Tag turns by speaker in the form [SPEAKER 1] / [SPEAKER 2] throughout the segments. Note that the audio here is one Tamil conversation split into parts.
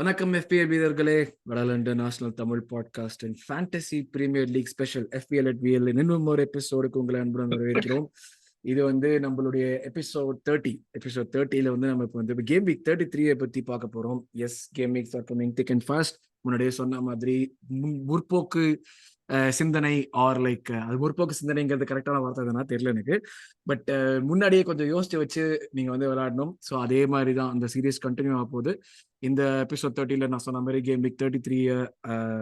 [SPEAKER 1] வணக்கம் FPL வீரர்களே. The national Tamil podcast and fantasy premier league special FPL at VL இன்னும் ஒரு எபிசோடுக்கு உங்களை அன்புடன் வரவேற்கிறோம். இது வந்து நம்மளுடைய எபிசோட் 30ல வந்து நம்ம இப்போ வந்து கேம் வீக் 33 பத்தி பார்க்க போறோம். Yes, game weeks are coming thick and fast. முன்னாடியே சொன்ன மாதிரி முற்போக்கு சிந்தனை ஆர் லைக் அது முற்போக்கு சிந்தனைங்கிறது கரெக்டான வார்த்தை தானா தெரியல எனக்கு. பட் முன்னாடியே கொஞ்சம் யோசிச்சு வச்சு நீங்க வந்து விளையாடணும். ஸோ அதே மாதிரி தான் அந்த சீரீஸ் கண்டினியூ ஆக போகுது. இந்த எபிசோட் 30ல நான் சொன்ன மாதிரி கேம் வீக் 33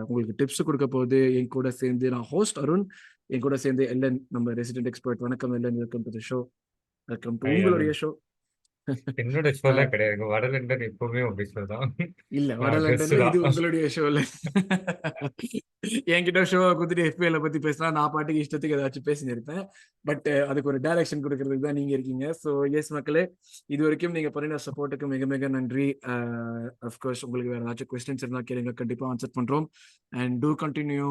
[SPEAKER 1] உங்களுக்கு டிப்ஸ் கொடுக்க போகுது. என் கூட சேர்ந்து நான் ஹோஸ்ட் அருண், என் கூட சேர்ந்து எல்என், நம்ம ரெசிடென்ட் எக்ஸ்பர்ட். வணக்கம் LN, welcome to the show. Welcome to உங்களுடைய ஷோ.
[SPEAKER 2] என்னோட ஷோலாம் கிடையாது. வடலண்டன் எப்பவுமே உங்க ஷோ தான்.
[SPEAKER 1] இல்ல, வடலண்டன்ல இது உங்களுடைய ஷோ இல்ல. என்கிட்ட ஷோ குடுத்துட்டு FPL பத்தி பேசினா நான் பாட்டுக்கு இஷ்டத்துக்கு ஏதாச்சும் பேசினிருப்பேன். பட் அதுக்கு ஒரு டைரக்ஷன் கொடுக்கறதுக்கு தான் நீங்க இருக்கீங்க. ஸோ எஸ் மக்களே, இது வரைக்கும் நீங்க பண்ணின சப்போர்ட்டுக்கு மிக மிக நன்றி. அஃப்கோர்ஸ் உங்களுக்கு வேற ஏதாச்சும் கொஸ்டின்ஸ் இருந்தால் கேளுங்க, கண்டிப்பா ஆன்சர் பண்றோம். And to continue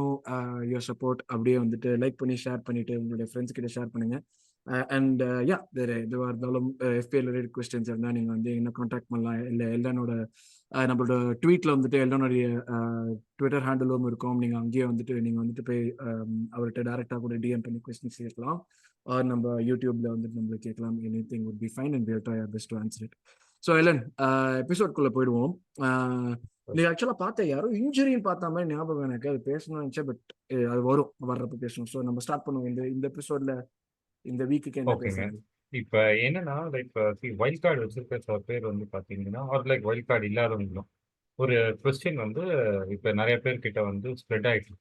[SPEAKER 1] your support. அப்படியே வந்துட்டு லைக் பண்ணி ஷேர் பண்ணிட்டு உங்களுடைய ஃப்ரெண்ட்ஸ் கிட்ட ஷேர் பண்ணுங்க. அண்ட் யா, வேற எதுவாக இருந்தாலும் FPL ரிலேட்டட் கொஸ்டின்ஸ் இருந்தால் நீங்கள் வந்து என்ன காண்டாக்ட் பண்ணலாம். இல்லை எல்லனோட நம்மளோட ட்வீட்ல வந்துட்டு எல்லனுடைய ட்விட்டர் ஹேண்டிலும் இருக்கும். நீங்கள் அங்கேயே வந்துட்டு நீங்கள் வந்துட்டு போய் அவர்கிட்ட டேரெக்டாக கூட டிஎம் பண்ணி கொஸ்டின்ஸ் கேட்கலாம். ஆர் நம்ம யூடியூப்ல வந்துட்டு நம்மளுக்கு கேட்கலாம். Anything would be fine and will try our best to answer it. So எல்லன், எபிசோட்குள்ளே போயிடுவோம். நீ ஆக்சுவலாக பார்த்த யாரும் இன்ஜுரின்னு பார்த்த மாதிரி ஞாபகம் எனக்கு. அது பேசணும்னு நினச்சேன், பட் அது வர்றப்ப பேசணும். ஸோ நம்ம ஸ்டார்ட் பண்ணுவோம் இந்த எபிசோட்ல. இந்த வீக்குக்கு என்ன
[SPEAKER 2] ஓகேங்க.
[SPEAKER 1] பேசுறது?
[SPEAKER 2] இப்ப என்னன்னா லைக் வைல்ட் கார்டு வச்சிருக்க சில பேர் வந்து பாத்தீங்கன்னா, ஒரு லைக் வைல்ட் கார்டு இல்லாதவங்களும் ஒரு கொஸ்டின் வந்து இப்ப நிறைய பேர் கிட்ட வந்து ஸ்ப்ரெட் ஆயிட்டு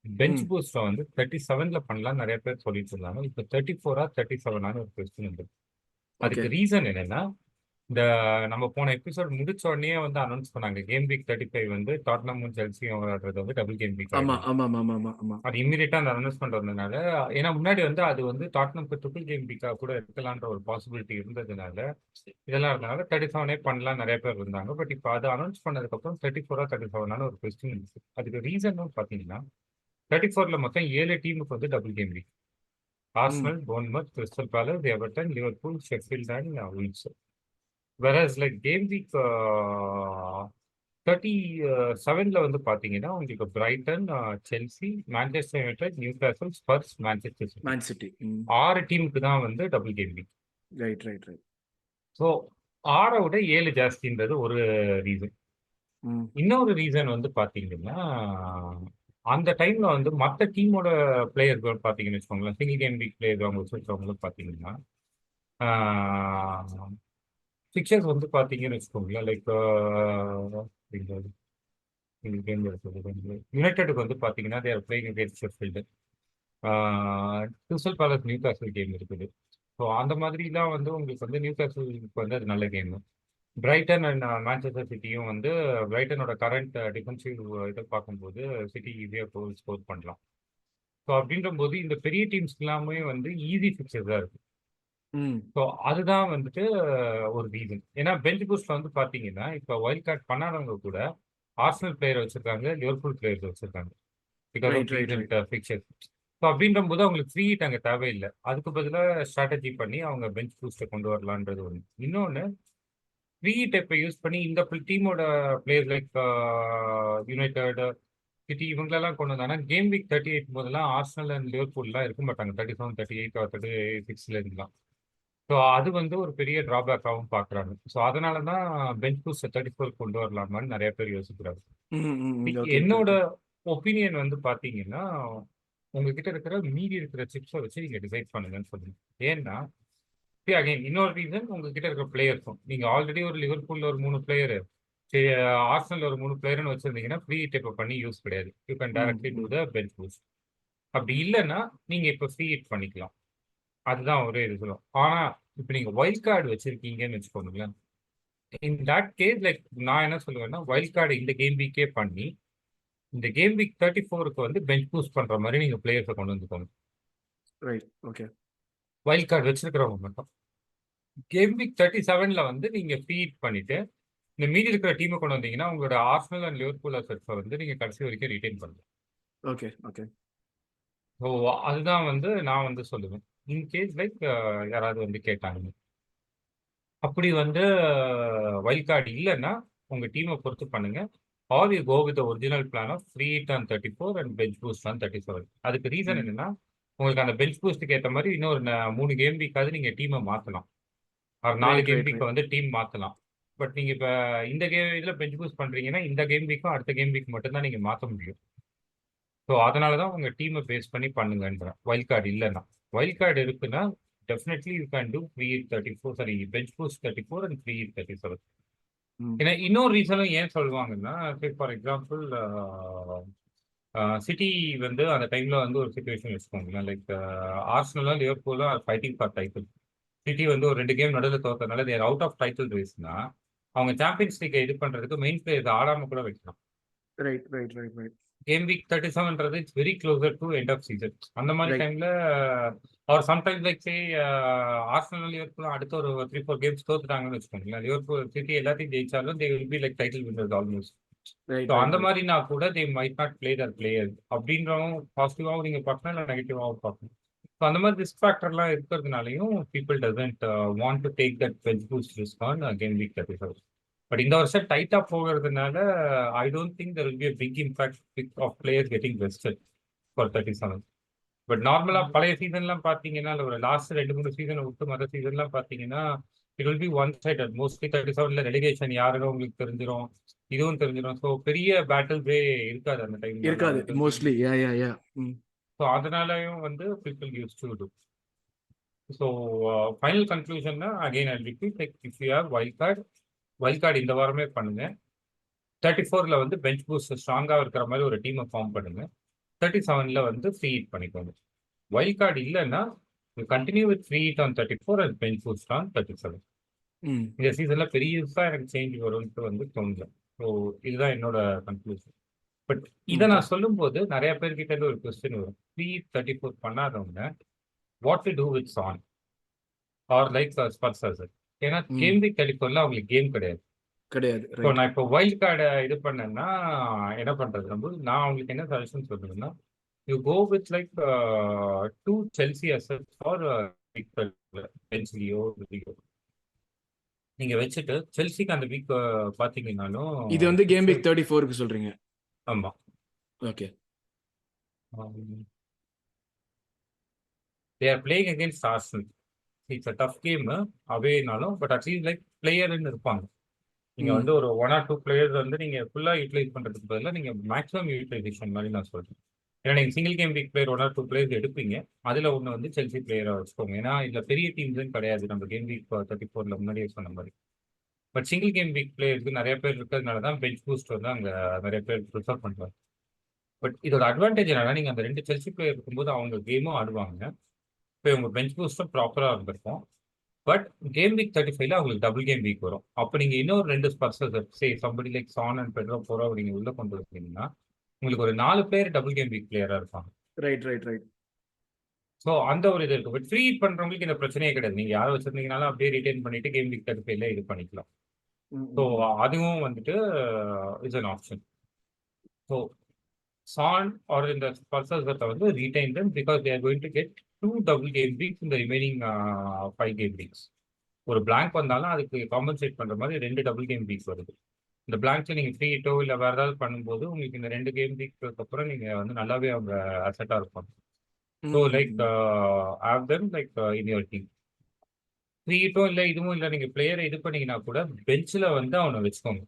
[SPEAKER 2] பெஞ்ச் பூஸ்ட்ல வந்து 37ல பண்ணலாம் நிறைய பேர் சொல்லிட்டு இருந்தாங்க. இப்ப 34 37 ஒரு கொஸ்டின் வந்து அதுக்கு ரீசன் என்னன்னா, இந்த நம்ம போன எபிசோட் முடிச்ச உடனே வந்து அனௌன்ஸ் பண்ணாங்க கேம் வீக் 35 வந்து டாட்னமும் செல்சியும் விளையாடுறது வந்து டபுள் கேம் வீக் ஆயிடும். அது இமீடியட்டா அந்த அனௌன்ஸ்மெண்ட் வந்ததுனால, ஏன்னா முன்னாடி வந்து அது வந்து டாட்னம்க்கு ட்ரிபிள் கேம் வீக்கா கூட இருக்கலான்ற ஒரு பாசிபிலிட்டி இருந்ததுனால, இதெல்லாம் இருந்தனால 37 பண்ணலாம் நிறைய பேர் இருந்தாங்க. பட் இப்போ அது அனௌன்ஸ் பண்ணதுக்கு அப்புறம் 34 37 ஒரு கொஸ்டின் இருந்துச்சு. அதுக்கு ரீசன் பாத்தீங்கன்னா 34ல மொத்தம் 7 டீமுக்கு வந்து double game week. Arsenal, Bournemouth, Crystal Palace, Everton, Liverpool, Sheffield and Leeds. Whereas like game week 37ல வந்து பாத்தீங்கன்னா உங்களுக்கு Brighton, Chelsea, Manchester United, Newcastle, Spurs, Man City 6 டீமுக்கு தான் வந்து double game week.
[SPEAKER 1] Right.
[SPEAKER 2] So 6 விட 7 ஜாஸ்தின்றது ஒரு ரீசன். இன்னொரு ரீசன் வந்து பாத்தீங்கன்னா, அந்த டைம்ல வந்து மற்ற டீமோட பிளேயர்கள் பாத்தீங்கன்னு வச்சுக்கோங்களேன், சிங்கிள் கேம் வீக் பிளேயர் அவங்க வச்சிருக்கவங்களும் பாத்தீங்கன்னா பிக்சர்ஸ் வந்து பாத்தீங்கன்னு வச்சுக்கோங்களேன், லைக் யுனைடெடுக்கு வந்து பாத்தீங்கன்னா they're playing against Sheffield. Crystal Palace Newcastle game இருக்குது. ஸோ அந்த மாதிரிலாம் வந்து உங்களுக்கு வந்து நியூ காசலுக்கு வந்து அது நல்ல கேம். பிரைட்டன் அண்ட் மான்செஸ்டர் சிட்டியும் வந்து பிரைட்டனோட கரண்ட் டிஃபென்சிவ் இதை பார்க்கும்போது சிட்டி ஈஸியாக கோல் ஸ்கோர் பண்ணலாம். ஸோ அப்படின்ற போது இந்த பெரிய டீம்ஸ் எல்லாமே வந்து ஈஸி பிக்சர்ஸ் தான் இருக்கு. ஸோ அதுதான் வந்துட்டு ஒரு ரீசன். ஏன்னா பெஞ்ச் பூஸ்ட்ல வந்து பாத்தீங்கன்னா இப்ப வைல்ட் கார்டு பண்ணாதவங்க கூட ஆர்சனல் பிளேயர் வச்சிருக்காங்க, லிவர்பூல் பிளேயர்ஸ் வச்சிருக்காங்க. Because of recent fixtures. So அப்படின்ற போது அவங்களுக்கு ஃப்ரீ ஹிட் அங்கே தேவையில்லை. அதுக்கு பதிலாக ஸ்ட்ராட்டஜி பண்ணி அவங்க பெஞ்ச் பூஸ்ட்டை கொண்டு வரலான்றது ஒன்று. இன்னொன்று, ஃப்ரீ ஹிட் இப்போ யூஸ் பண்ணி இந்த டீமோட பிளேயர் லைக் யுனைடெட், சிட்டி இவங்களெல்லாம் கொண்டு வந்தாங்கன்னா கேம் வீக் 38 போதெல்லாம் ஆர்சனல் அண்ட் லிவர்பூல்லாம் இருக்க மாட்டாங்க. 37, 38 36ல இருக்கலாம். ஸோ அது வந்து ஒரு பெரிய டிராபேக்காகவும் பார்க்குறாங்க. ஸோ அதனால தான் பெஞ்ச் பூஸ்ட் 34 கொண்டு வரலாமான்னு நிறைய பேர் யோசிக்கிறாங்க. என்னோட ஒப்பீனியன் வந்து பார்த்தீங்கன்னா, உங்ககிட்ட இருக்கிற மீதி இருக்கிற சிப்ஸை வச்சு நீங்கள் டிசைட் பண்ணுங்கன்னு சொல்லுங்க. ஏன்னா அகைன் இன்னொரு ரீசன், உங்ககிட்ட இருக்கிற பிளேயர்ஸும் நீங்கள் ஆல்ரெடி ஒரு லிவர்பூல்ல ஒரு 3 பிளேயரு, சரி ஆர்சனல் ஒரு 3 பிளேயர்னு வச்சிருந்தீங்கன்னா ஃப்ரீ ஹிட் இப்போ பண்ணி யூஸ் கிடையாது. You can directly to the bench boost. அப்படி இல்லைன்னா நீங்கள் இப்போ ஃப்ரீ ஹிட் பண்ணிக்கலாம். அதுதான் ஒரே இது சொல்லுவோம். ஆனா இப்ப நீங்க வைல்ட் கார்டு வச்சிருக்கீங்கன்னு வச்சுக்கோங்களேன், இன் தட் கேஸ் லைக் நான் என்ன சொல்லுவேன்னா, வைல்ட் கார்டு இந்த கேம் வீக்கே பண்ணி இந்த கேம் வீக் 34க்கு வந்து பெஞ்ச் பூஸ்ட் பண்ற மாதிரி நீங்க பிளேயர்ஸை கொண்டு வந்துக்கோங்க.
[SPEAKER 1] Right, okay.
[SPEAKER 2] வைல்ட் கார்டு வச்சிருக்கிறவங்க மட்டும் கேம் வீக் 37ல வந்து நீங்க ஃபீட் பண்ணிட்டு இந்த மீதி இருக்கிற டீமை கொண்டு வந்தீங்கன்னா உங்களோட ஆர்சனல் அண்ட் லிவர்பூல் அசெட்ஸை வந்து நீங்க கடைசி வரைக்கும் ரிட்டைன் பண்ணலாம்.
[SPEAKER 1] ஓகே.
[SPEAKER 2] ஸோ அதுதான் வந்து நான் வந்து சொல்லுவேன். இன்கேஸ் லைக் யாராவது வந்து கேட்டாங்க, அப்படி வந்து வைல்ட் கார்டு இல்லைன்னா உங்க டீமை பொறுத்து பண்ணுங்க. Are you go with original plan of free hit on 34 and bench boost on 37. அதுக்கு ரீசன் என்னன்னா, உங்களுக்கு அந்த பெஞ்ச் பூஸ்ட்டுக்கு ஏற்ற மாதிரி இன்னொரு 3 கேம் வீக்காவது நீங்க டீமை மாத்தலாம். ஒரு 4
[SPEAKER 1] right
[SPEAKER 2] game
[SPEAKER 1] right
[SPEAKER 2] week
[SPEAKER 1] right
[SPEAKER 2] வந்து டீம் மாத்தலாம். பட் நீங்க இப்ப இந்த இதுல பெஞ்ச் பூஸ்ட் பண்றீங்கன்னா, இந்த கேம் வீக்கும் அடுத்த கேம் வீக் மட்டும் தான் நீங்க மாத்த முடியும். ஸோ அதனால தான் உங்க டீமை பேஸ் பண்ணி பண்ணுங்கன்றேன். வைல்ட் கார்டு இல்லைன்னா. வைல்ட் கார்டு இருக்குன்னா definitely you can do free hit 34, sorry bench boost 34 and free hit 37.
[SPEAKER 1] ம்
[SPEAKER 2] ஏன்னா இன்னொரு ரீசனும் ஏன் சொல்லுவாங்கன்னா, ஃபார் எக்ஸாம்பிள் சிட்டி வந்து அந்த டைம்ல வந்து ஒரு சுச்சுவேஷன் வச்சுக்கோங்களேன். லைக் ஆர்சனலும் லிவர்பூலும் ஃபைட்டிங் ஃபார் டைட்டில். சிட்டி வந்து ஒரு 2 கேம் நடுவில் தோத்தனால தேர் அவுட் ஆஃப் டைட்டில் ரேஸ்னா, அவங்க சாம்பியன்ஸ் லீக் இது பண்றதுக்கு மெயின் பிளேயர்ஸ் ஆடாம கூட வைக்கலாம்.
[SPEAKER 1] Right right right right
[SPEAKER 2] game week 37ன்றது it's very closer to end of season. அந்த மாதிரி
[SPEAKER 1] ரைட்
[SPEAKER 2] டைம்ல our sometimes like say Arsenal Liverpool அடுத்த ஒரு 3-4 கேம்ஸ் தோத்துட்டாங்கன்னு வச்சுக்கோங்களேன். லிவர்பூல் சிட்டி எல்லாத்தையும் ஜெயிச்சாலும் they will be like title winners almost.
[SPEAKER 1] Right
[SPEAKER 2] so
[SPEAKER 1] right
[SPEAKER 2] அந்த
[SPEAKER 1] ரைட்
[SPEAKER 2] மாதிரினா கூட they might not play their players அப்படின்றவும் பாசிட்டிவாகவும் நீங்க பார்க்கணும், இல்லை நெகட்டிவாகவும் பார்க்கணும். ஸோ அந்த மாதிரி ரிஸ்க் ஃபேக்டர்லாம் இருக்கிறதுனாலையும் people doesn't want to take that bench boost risk on game week 37. But இந்த வருஷம் டைட்டா போகிறதுனால I don't think there will be a big impact of players getting rested for 37. But நார்மலா பழைய சீசன்லாம் பார்த்தீங்கன்னா, இல்ல ஒரு லாஸ்ட் 2-3 சீசனை விட்டு மற்ற சீசன்லாம் பார்த்தீங்கன்னா, it will be one sided. Mostly 37ல ரெலிகேஷன் யாருன்னு உங்களுக்கு தெரிஞ்சிரும். இதுவும் தெரிஞ்சிடும். ஸோ பெரிய பேட்டில்ஸே இருக்காது அந்த டைம்ல.
[SPEAKER 1] இருக்காது மோஸ்ட்லி. யா யா யா ம்
[SPEAKER 2] ஸோ அதனாலயும் வந்து people use to do. So final கன்க்ளூஷன்னா again I repeat, like if you have wild card இந்த வாரமே பண்ணுங்க. 34ல வந்து பெஞ்ச் பூஸ்ட் ஸ்ட்ராங்கா இருக்கிற மாதிரி ஒரு டீமை ஃபார்ம் பண்ணுங்க. 37ல வந்து ஃப்ரீ ஹிட் பண்ணிக்கோங்க. வைல்ட் கார்டு இல்லைன்னா continue with free hit on 34 and bench boost on 37.
[SPEAKER 1] ம்
[SPEAKER 2] இந்த சீசன்ல பெரியதா எனக்கு சேஞ்ச் வரும்னு வந்து தோணல. ஸோ இதுதான் என்னோட கன்க்ளூஷன். பட் இதை
[SPEAKER 1] ஓகே
[SPEAKER 2] நான் சொல்லும்போது நிறைய பேர்கிட்ட இருந்து ஒரு கொஸ்டின் வரும். ஃப்ரீ 34 பண்ணாதவங்க what to do with Son or like Spurs. ஏன்னா
[SPEAKER 1] ம்
[SPEAKER 2] கேம் வீக் 34ல அவங்களுக்கு கேம் கிடையாது.
[SPEAKER 1] கிடையாது.
[SPEAKER 2] ஸோ
[SPEAKER 1] ரைட்
[SPEAKER 2] நான் இப்போ வைல்ட் கார்டை இது பண்ணேன்னா என்ன பண்றது? நான் அவங்களுக்கு என்ன சஜஷன் சொல்றேன்னா, you go with like 2 Chelsea assets for பென்சிலியோ நீங்க வச்சுட்டு செல்சிக்கு அந்த வீக் பாத்தீங்கன்னாலும்
[SPEAKER 1] இது வந்து கேம் வீக் 34க்கு சொல்றீங்க.
[SPEAKER 2] ஆமா.
[SPEAKER 1] Okay
[SPEAKER 2] they are playing against Arsenal. It's a tough game அவேனாலும், பட் அட்லீஸ்ட் லைக் பிளேயர்னு இருப்பாங்க. நீங்க
[SPEAKER 1] ம்
[SPEAKER 2] வந்து ஒரு 1 or 2 பிளேயர்ஸ் வந்து நீங்க ஃபுல்லா யூட்டிலைஸ் பண்றதுக்கு பதிலாக நீங்க மேக்ஸிமம் யூட்டிலைசேஷன் மாதிரி நான் சொல்றேன். ஏன்னா நீங்க single game week player 1 or 2 players எடுப்பீங்க. அதுல ஒன்று வந்து செல்சி பிளேயரா வச்சுக்கோங்க. ஏன்னா இதுல பெரிய டீம்ஸும் கிடையாது நம்ம கேம் வீக் 34ல முன்னாடியே சொன்ன மாதிரி. பட் சிங்கிள் கேம் வீக் பிளேயருக்கு நிறைய பேர் இருக்கிறதுனால தான் பெஞ்ச் பூஸ்ட் வந்து அங்க நிறைய பேர் ப்ரிஃபர் பண்றாங்க. பட் இதோட அட்வான்டேஜ் என்னன்னா, நீங்க அந்த 2 செல்சி பிளேயர் இருக்கும்போது அவங்க கேமும் ஆடுவாங்க. இப்போ உங்க பெஞ்ச் பூஸ்டும் ப்ராப்பரா இருந்திருக்கும். பட் கேம் வீக் 35ல அவங்களுக்கு டபுள் கேம் வீக் வரும். அப்போ நீங்க இன்னொரு 2 Spurs say somebody like Son and Pedro Porro நீங்க உள்ள கொண்டு வந்தீங்கன்னா உங்களுக்கு ஒரு 4 பேர் டபுள் கேம் வீக் பிளேயரா இருப்பாங்க.
[SPEAKER 1] ரைட் ரைட் ரைட்
[SPEAKER 2] ஸோ அந்த ஒரு இது இருக்கு. பட் ஃப்ரீ ஹிட் பண்றவங்களுக்கு இந்த பிரச்சனையே கிடையாது. நீங்க யாரை வச்சிருந்தீங்கனாலும் அப்படியே ரிட்டைன் பண்ணிட்டு கேம் வீக் 35ல இது பண்ணிக்கலாம்.
[SPEAKER 1] ம்
[SPEAKER 2] ஸோ
[SPEAKER 1] ம்
[SPEAKER 2] அதுவும் வந்துட்டு is an option. So Son or இந்த ஸ்பர்சஸ் வந்து retain them because they are going to get 2 double game weeks in the remaining 5 game weeks. ஒரு பிளாங்க் வந்தாலும் அதுக்கு காம்பன்சேட் பண்ற மாதிரி 2 டபுள் கேம் வீக்ஸ் வருது. இந்த பிளாங்க்ல நீங்க ஃப்ரீ ஹிட்டோ இல்லை வேற ஏதாவது பண்ணும்போது உங்களுக்கு இந்த 2 கேம் வீக்ஸ்க்கு அப்புறம் நீங்க வந்து நல்லாவே அவங்க அசெட்டா இருப்பாங்க. ஸோ
[SPEAKER 1] ம்
[SPEAKER 2] like have them like in your team. Free ஹிட்டும் இல்லை இதுவும் இல்லை, நீங்க பிளேயரை இது பண்ணீங்கன்னா கூட பெஞ்சில் வந்து அவனை வச்சுக்கோங்க.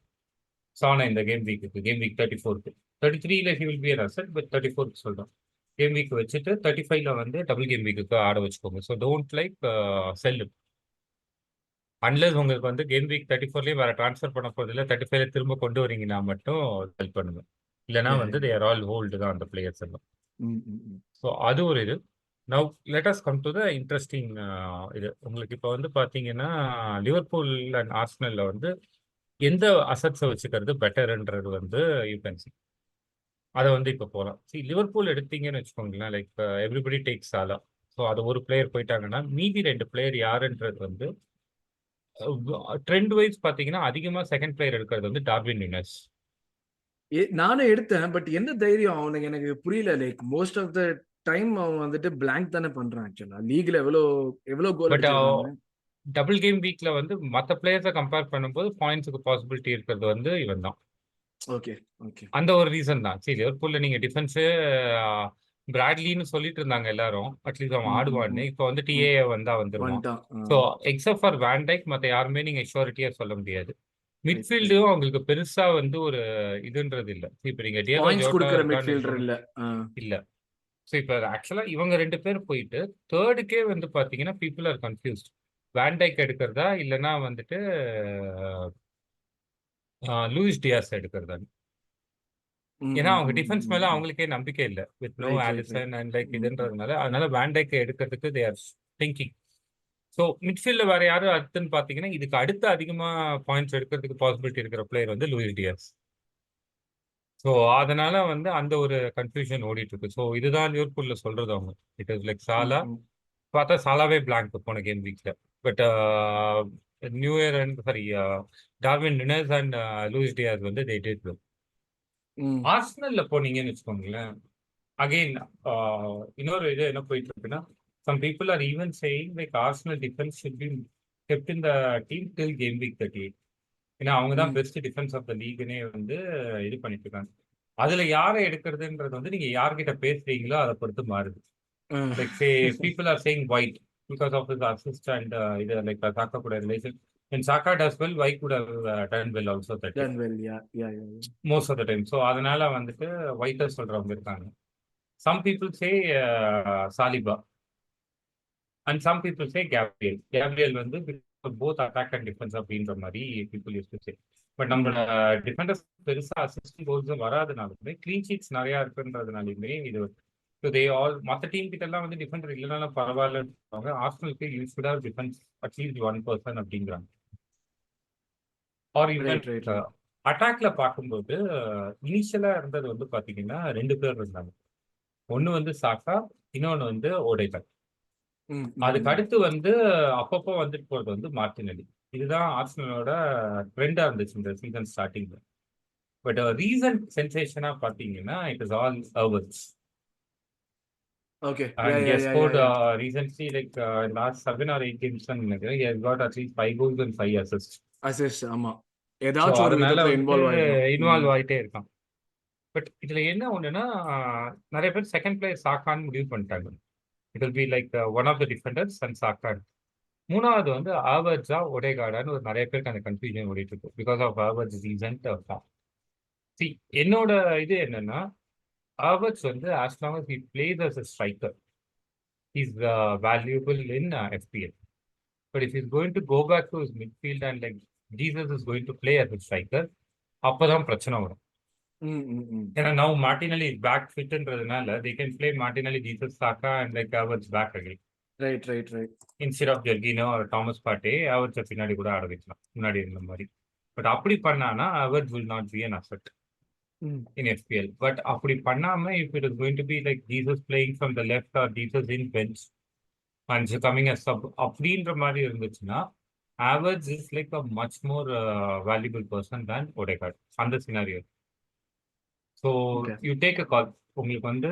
[SPEAKER 2] சானா இந்த கேம் வீக்கு கேம் வீக் 34க்கு 33ல he will be an asset, but 34க்கு சொல்றோம். கேம் வீக் வச்சுட்டு 35ல வந்து டபுள் கேம் வீக்குக்கு ஆட வச்சுக்கோங்க. So don't like sell it. Unless உங்களுக்கு வந்து கேம் வீக் 34லயும் வேற ட்ரான்ஸ்ஃபர் பண்ண போதில்லை, 35ல திரும்ப கொண்டு வரீங்கன்னா மட்டும் ஹெல்ப் பண்ணுங்க. இல்லைனா
[SPEAKER 1] Yeah,
[SPEAKER 2] வந்து
[SPEAKER 1] yeah.
[SPEAKER 2] They are all hold தான் அந்த பிளேயர்ஸ் எல்லாம்.
[SPEAKER 1] ம், ம், ம்.
[SPEAKER 2] ஸோ அது ஒரு இது. Now let us come to the interesting இது. உங்களுக்கு இப்போ வந்து பார்த்தீங்கன்னா லிவர்பூல் அண்ட் ஆர்சனல்ல வந்து எந்த அசட்ஸை வச்சுக்கிறது பெட்டர்ன்றது வந்து யூ கேன் சி. அதை வந்து இப்போ போகலாம். சி லிவர்பூல் எடுத்தீங்கன்னு வச்சுக்கோங்களேன், லைக் எவ்ரிபடி டேக்ஸ் சாலா. ஸோ அது ஒரு பிளேயர் போயிட்டாங்கன்னா மீதி 2 பிளேயர் யாருன்றது வந்து ட்ரெண்ட் வைஸ் பார்த்தீங்கன்னா அதிகமாக செகண்ட் பிளேயர் எடுக்கிறது வந்து டார்வின் நுனஸ்.
[SPEAKER 1] நானும் எடுத்தேன். பட் என்ன தைரியம் அவனுக்கு எனக்கு புரியல. Like most of the time அவன் வந்துட்டு பிளாங்க் தானே பண்றான். ஆக்சுவலா லீக்ல எவ்வளவு கோல்
[SPEAKER 2] பட்
[SPEAKER 1] அடிச்சிருக்காங்க.
[SPEAKER 2] டபுள் கேம் வீக்ல வந்து மற்ற பிளேயர்ஸை கம்பேர் பண்ணும்போது பாயிண்ட்ஸுக்கு பாசிபிலிட்டி இருக்கிறது வந்து இவன் தான்.
[SPEAKER 1] Okay okay.
[SPEAKER 2] அந்த ஒரு ரீசன் தான். சரி, லிவர்பூல்ல நீங்க டிஃபென்ஸு பிராட்லின்னு சொல்லிட்டு இருந்தாங்க எல்லாரும். அட்லீஸ்ட் அவன் ஆடுவான்னு. இப்போ வந்து டிஏ வந்தா வந்துருவான்.
[SPEAKER 1] வந்துட்டான்.
[SPEAKER 2] ஸோ எக்ஸப்ட் ஃபார் வேன் டைக் மற்ற யாருமே நீங்க ஷூரிட்டியா சொல்ல முடியாது.
[SPEAKER 1] Right right.
[SPEAKER 2] மிட்ஃபீல்டும் அவங்களுக்கு பெருசா வந்து ஒரு இதுன்றது இல்ல. இப்ப நீங்க டியோகோ
[SPEAKER 1] பாயிண்ட்ஸ்
[SPEAKER 2] ஜோட்டா
[SPEAKER 1] கொடுக்குற
[SPEAKER 2] இருக்கான்னு
[SPEAKER 1] மிட்ஃபீல்டர்
[SPEAKER 2] சொன்ன
[SPEAKER 1] இல்ல.
[SPEAKER 2] இல்ல. ஸோ இப்ப ஆக்சுவலா இவங்க 2 பேர் போயிட்டு தேர்டுக்கே வந்து பாத்தீங்கன்னா பீப்புள் ஆர் கன்ஃபியூஸ்ட். வேன் டைக் எடுக்கிறதா இல்லைன்னா வந்துட்டு லூயிஸ் டியாஸ் எடுக்கிறதா. ஏன்னா அவங்க டிஃபென்ஸ் மேல அவங்களுக்கே நம்பிக்கை இல்லை with no
[SPEAKER 1] right right right.
[SPEAKER 2] Alisson and like இதுன்றதுனால அதனால வேன் டைக்கை எடுக்கிறதுக்கு தே ஆர் திங்கிங். ஸோ மிட்ஃபீல்ட்ல வேற யாரும் அடுத்துன்னு பாத்தீங்கன்னா இதுக்கு அடுத்து அதிகமா பாயிண்ட்ஸ் எடுக்கிறதுக்கு பாசிபிலிட்டி இருக்கிற பிளேயர் வந்து லூயிஸ் டியாஸ். ஸோ அதனால வந்து அந்த ஒரு கன்ஃபியூஷன் ஓடிட்டு இருக்கு. ஸோ இதுதான் லிவர்பூல்ல சொல்றது அவங்க. இட் இஸ் லைக் சாலா. பார்த்தா சாலாவே பிளாங்க் போன கேம் வீக்ல. But new year and sorry Darwin Nunez and Luis Diaz வந்து தே டிட் வெல். ஆர்சனல்ல போனீங்கன்னு வச்சுக்கோங்களேன். அகைன் இன்னொரு இது என்ன போயிட்டு இருக்குன்னா some people are even saying like Arsenal defence should be kept in the team till game week 38. ஏன்னா அவங்க தான் பெஸ்ட் டிஃபென்ஸ் ஆஃப் த லீக்னே வந்து இது பண்ணிட்டு இருக்காங்க. அதுல யாரை எடுக்கிறதுன்றது வந்து நீங்க யார்கிட்ட பேசுறீங்களோ அதை பொறுத்து மாறுது. Like say people are saying White because of his assist and இது லைக் சாக்கா கூட relation. And Saka does well, White could have done well also that day.
[SPEAKER 1] Done well, yeah.
[SPEAKER 2] Most of the time. So அதனால வந்துட்டு ஒயிட்டர் சொல்றவங்க இருக்காங்க. Some people say Saliba. And some people say Gabriel. Gabriel வந்து both attack and defense அப்படின்ற மாதிரி people used to say. But நம்மளோட டிஃபெண்டர்ஸ் பெருசா அசிஸ்டிங் கோல்ஸும் வராதுனாலுமே க்ளீன் ஷீட்ஸ் நிறையா இருக்குன்றதுனாலுமே இது மற்ற டீம் கிட்ட எல்லாம் வந்து டிஃபெண்டர் இல்லைனாலும் பரவாயில்ல. ஆர்சனலுக்கு you should have defence at least 1% அப்படிங்கிறாங்க. ஆர் ஈவன் அட்டாக்ல பார்க்கும்போது இனிஷியலா இருந்தது வந்து பாத்தீங்கன்னா 2 பேர் இருந்தாங்க. ஒன்னு வந்து சாக்கா, இன்னொன்னு வந்து ஓடேகார்ட். அதுக்கு அடுத்து வந்து அப்பப்போ வந்துட்டு போறது வந்து மார்டினெல்லி. இதுதான் ஆர்சனலோட ட்ரெண்டா இருந்துச்சு இந்த சீசன் ஸ்டார்டிங்ல. பட் ரீசன்ட் சென்சேஷனா பாத்தீங்கன்னா it is all Havertz.
[SPEAKER 1] Okay.
[SPEAKER 2] And he has scored recently like last 7 or 8 games நினைக்கிறேன். He has got at least 5 goals and 5 assists.
[SPEAKER 1] Assists, ஆமா. ஏதாச்சும் ஒரு விதத்துல
[SPEAKER 2] இன்வால்வ் ஆயிட்டே இருக்கான். பட் இதுல என்ன ஒண்ணுன்னா நிறைய பேர் செகண்ட் பிளேயர் சாக்கான்னு முடிவு பண்ணிட்டாங்க. It will be like one of the defenders and சாக்கான். மூணாவது வந்து ஆவர்ட்ஸா ஒடேகார்டான்னு ஒரு நிறைய பேருக்கு அந்த கன்ஃபியூஷன் ஓடிட்டு இருக்கு because of Havertz recent form. See என்னோட இது என்னன்னா Havertz வந்து as long as he plays as a striker, he's valuable in FPL. But if he's going to go back to his midfield and like Jesus is going to play as a striker, அப்பதான் பிரச்சனை வரும். ஏன்னா now Martinelli is back fitன்றதுனால they can play Martinelli, Jesus, Saka and like Havertz back again.
[SPEAKER 1] Right.
[SPEAKER 2] Instead of Jorginho or Thomas Partey, Havertz பின்னாடி கூட ஆட வைக்கலாம் முன்னாடி இருந்த மாதிரி. பட் அப்படி பண்ணானா Havertz will not be an asset in FPL. But அப்படி பண்ணாம if it is going to be like Jesus playing from the left or Jesus in bench and coming as sub அப்படின்ற மாதிரி இருந்துச்சுன்னா Havertz is like a much more valuable person than Odegaard அந்த scenario. So you take a call. உங்களுக்கு வந்து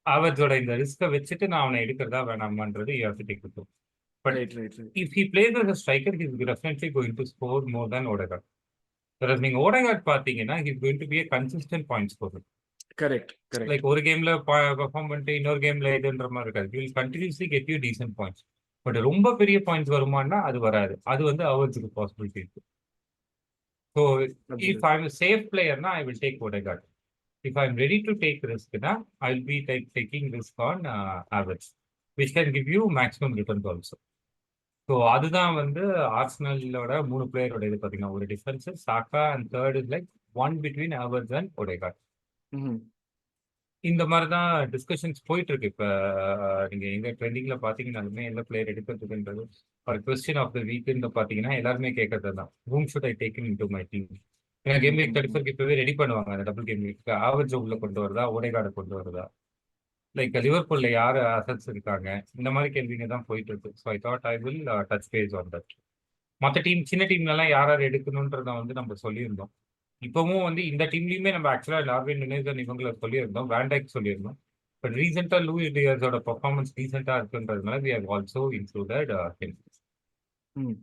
[SPEAKER 2] Havertzோட இந்த ரிஸ்கை வச்சுட்டு நான் அவனை எடுக்கிறதா வேணாமான்றது you have to take it. But if he plays as a striker, he is definitely going to score more than Odegaard. நீங்க ஓடேகார்ட் பாத்தீங்கன்னா he's going to be a consistent point scorer.
[SPEAKER 1] Correct.
[SPEAKER 2] Like ஒரு கேம்ல பெர்ஃபார்ம் பண்ணிட்டு இன்னொரு கேம்ல இதுன்ற மாதிரி இருக்காது. He will continuously get you decent points. But ரொம்ப பெரிய பாயிண்ட்ஸ் வருமானா அது வராது. அது வந்து அவர்ஸுக்கு பாசிபிலிட்டி இருக்கு. So if I'm a safe player na I will take Odegaard. If I'm ready to take risk na I will be taking risk on Havertz, which can give you maximum returns also. So அதுதான் வந்து ஆர்சனலோட 3 பிளேயரோட இது பார்த்தீங்கன்னா ஒரு defence Saka and third is like one between Havertz and Odegaard. இந்த மாதிரி தான் டிஸ்கஷன்ஸ் போயிட்டு இருக்கு. இப்போ நீங்க எங்க ட்ரெண்டிங்ல பாத்தீங்கன்னாலுமே எந்த பிளேயர் எடுக்கிறதுன்றது ஒரு கொஸ்டின் ஆஃப் த வீக்னு பாத்தீங்கன்னா எல்லாருமே கேட்கறது தான் whom should I take into my team. ஏன்னா கேம் வீக் 34 இப்பவே ரெடி பண்ணுவாங்க அந்த டபுள் கேம் வீக். ஹெவர்ட்ஸ் உள்ள கொண்டு வருதா ஒடேகார்டை கொண்டு வருதா, லைக் லிவர்பூல்ல யார் அசட்ஸ் இருக்காங்க, இந்த மாதிரி கேள்விங்க தான் போயிட்டு இருக்கு. So I thought I will touch base on that. மற்ற டீம் சின்ன டீம்லலாம் யார் எடுக்கணுன்றதை வந்து நம்ம சொல்லியிருந்தோம். இப்பவும் வந்து இந்த டீம்லயுமே நம்ம ஆக்சுவலாக டார்வின் நுனேஸ் இவங்களை சொல்லியிருந்தோம், வேன் டைக் சொல்லியிருந்தோம். பட் ரீசெண்டா லூயிஸ் டியாஸோட பெர்ஃபார்மன்ஸ் ரீசெண்டா இருக்குன்றதுனால we have also included him.
[SPEAKER 1] ம்.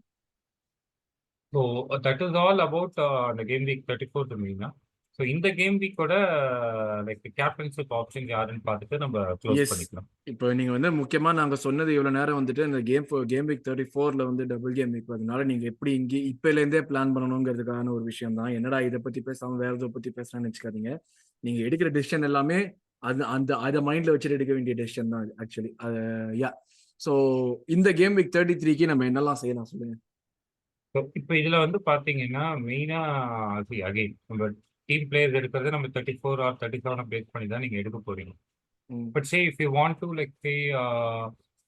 [SPEAKER 2] So that is all about the game week 34 to me. So இந்த கேம் வீக்கோட லைக் கேப்டன்ஷிப் ஆப்ஷன் யாருன்னு பார்த்துட்டு நம்ம க்ளோஸ்
[SPEAKER 1] எஸ்.
[SPEAKER 2] பண்ணிக்கலாம்.
[SPEAKER 1] இப்போ நீங்க வந்து முக்கியமா நாங்க சொன்னது இவ்வளவு நேரம் வந்துட்டு இந்த கேம் வீக் 34ல வந்து டபுள் கேம் வீக் அதனால நீங்க எப்படி இங்க இப்பல இருந்தே பிளான் பண்ணணுங்கிறதுக்கான ஒரு விஷயம் தான். என்னடா இதை பத்தி பேசாம வேற எதை பத்தி பேசலாம்னு வச்சுக்காதீங்க. நீங்க எடுக்கிற டெசிஷன் எல்லாமே அதை மைண்ட்ல வச்சுட்டு எடுக்க வேண்டிய டெசிஷன் தான் ஆக்சுவலி. யா. ஸோ இந்த கேம் வீக் 33க்கு நம்ம என்னெல்லாம் செய்யலாம் சொல்லுங்க.
[SPEAKER 2] இப்போ இதுல வந்து பாத்தீங்கன்னா மெயினா அகைன் நம்ம டீம் பிளேயர்ஸ் எடுக்கிறது நம்ம 34 ஆர் 37 பேஸ் பண்ணி தான் நீங்க எடுக்க போறீங்க. But say if you want to like say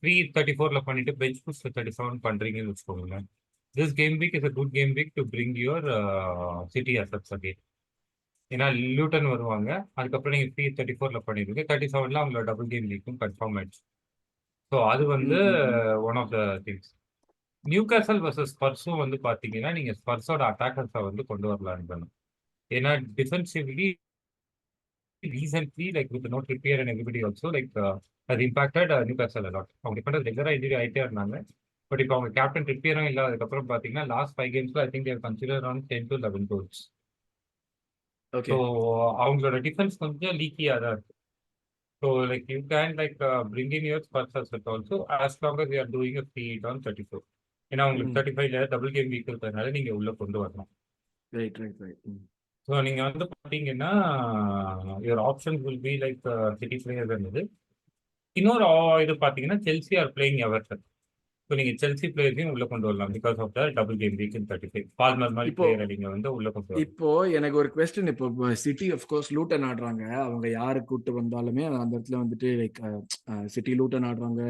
[SPEAKER 2] 334ல பண்ணிட்டு பெஞ்ச் புஷ் 37 பண்றீங்கன்னு வச்சுக்கோங்களேன். This game week is a good game week to bring your City assets again. ஏன்னா லூட்டன் வருவாங்க, அதுக்கப்புறம் நீங்க 334ல பண்ணிடுவீங்க, 37ல அவங்களோட டபுள் கேம் வீக்கும் கன்ஃபார்ம் ஆயிடுச்சு. ஸோ அது வந்து one of the things. Newcastle versus ஸ்பர்ஸும் வந்து பாத்தீங்கன்னா நீங்க ஸ்பர்ஸோட அட்டாக்கர்ஸை வந்து கொண்டு வரலான்னு. ஏன்னா defensively recently like with no Trippier and everybody also like அது இம்பாக்டட் நியூகாசல் அலாட். அவங்க டிஃபெண்டர்ஸ் ரெகுலரா இன்ஜுரி ஆகிட்டே இருந்தாங்க. பட் இப்போ அவங்க கேப்டன் ட்ரிப்பியரும் இல்லாததுக்கப்புறம் பாத்தீங்கன்னா last 5 games I think they consider on 10 to 11 goals. So அவங்களோட டிஃபென்ஸ் கொஞ்சம் லீக்கியா தான் இருக்கு. So like you can like bring in your Spurs asset also as long as you are doing a free hit on 34. ஏன்னா உங்களுக்கு 35ல டபுள் கேம் வீக் இருக்கிறதுனால நீங்க உள்ள கொண்டு வரலாம். ஸோ நீங்க வந்து பாத்தீங்கன்னா your options will be like City players இருந்தது. இன்னொரு இது பாத்தீங்கன்னா Chelsea are playing Everton. So நீங்க செல்சி பிளேயர்ஸையும் உள்ள கொண்டு வரலாம் because of the double game week in 35. Palmer மாதிரி பிளேயரை நீங்க வந்து உள்ள கொண்டு வரலாம்.
[SPEAKER 1] இப்போ எனக்கு ஒரு கொஸ்டின். இப்போ சிட்டி ஆஃப்கோர்ஸ் லூட்டன் ஆடுறாங்க. அவங்க யாரு கூட்டு வந்தாலுமே அந்த இடத்துல வந்துட்டு லைக் சிட்டி லூட்டன் ஆடுறாங்க,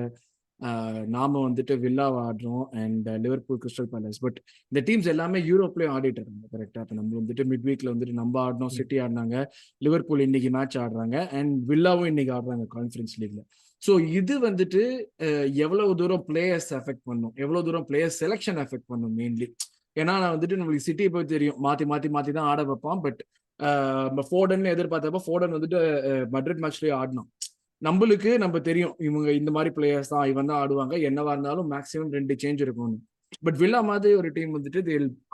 [SPEAKER 1] நாம வந்துட்டு வில்லாவை ஆடுறோம் and Liverpool Crystal Palace. But இந்த டீம்ஸ் எல்லாமே யூரோப்லயும் ஆடிட்டு இருக்காங்க கரெக்டா. இப்போ நம்ம வந்துட்டு மிட் வீக்ல வந்துட்டு நம்ம ஆடணும், சிட்டி ஆடினாங்க, லிவர்பூல் இன்னைக்கு மேட்ச் ஆடுறாங்க அண்ட் வில்லாவும் இன்னைக்கு ஆடுறாங்க கான்ஃபரன்ஸ் லீக்ல. ஸோ இது வந்துட்டு எவ்வளவு தூரம் பிளேயர்ஸ் எஃபெக்ட் பண்ணும், எவ்வளவு தூரம் பிளேயர்ஸ் செலெக்ஷன் எஃபெக்ட் பண்ணும் மெயின்லி. ஏன்னா நான் வந்துட்டு நம்மளுக்கு சிட்டியை போய் தெரியும், மாத்தி தான் ஆட வைப்பான். பட் ஃபோர்டன் எதிர்பார்த்தப்ப ஃபோர்டன் வந்துட்டு மட்ரிட் மேட்ச்லயே ஆடினோம். நம்மளுக்கு நம்ம தெரியும் இவங்க இந்த மாதிரி பிளேயர்ஸ் தான், இவன் தான் ஆடுவாங்க, என்னவா இருந்தாலும் மேக்ஸிமம் 2 சேஞ்ச் இருக்கும். பட் வில்லா மாதிரி ஒரு டீம் வந்துட்டு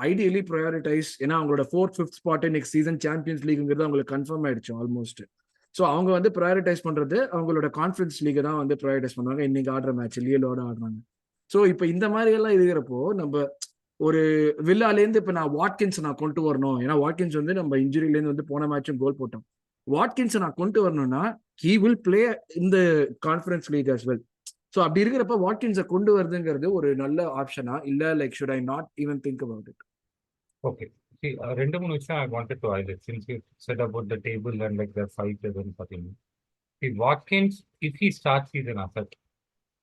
[SPEAKER 1] ஐடியலி ப்ரையாரிட்டைஸ். ஏன்னா அவங்களோட 4th 5th spot next season Champions லீக்ங்கிறது அவங்களுக்கு கன்ஃபார்ம் ஆயிடுச்சு ஆல்மோஸ்ட். ஸோ அவங்க வந்து ப்ரையாரிட்டைஸ் பண்றது அவங்களோட கான்ஃபரன்ஸ் லீக் தான் வந்து ப்ரையாரிட்டைஸ் பண்ணுவாங்க. இன்னைக்கு ஆடுற மேட்ச் லியோட ஆடுறாங்க. ஸோ இப்போ இந்த மாதிரி எல்லாம் இருக்கிறப்போ நம்ம ஒரு வில்லாலேருந்து இப்போ நான் வாட்கின்ஸ் நான் கொண்டு வரணும். ஏன்னா வாட்கின்ஸ் வந்து நம்ம இன்ஜுரியிலேருந்து வந்து போன மேட்சும் கோல் போட்டோம். வாட்கின்ஸை நான் கொண்டு வரணும்னா he will play in the conference league as well. So அப்படி இருக்கிறப்ப வாட்கின்ஸை கொண்டு வருதுங்கிறது ஒரு நல்ல ஆப்ஷனா இல்ல like should I not even think about it?
[SPEAKER 2] Okay, ரெண்டு மூணு விஷயம் I wanted to highlight since you said about the table and like the fight எதுன்னு பார்த்தீங்கன்னா, Watkins if he starts season asset,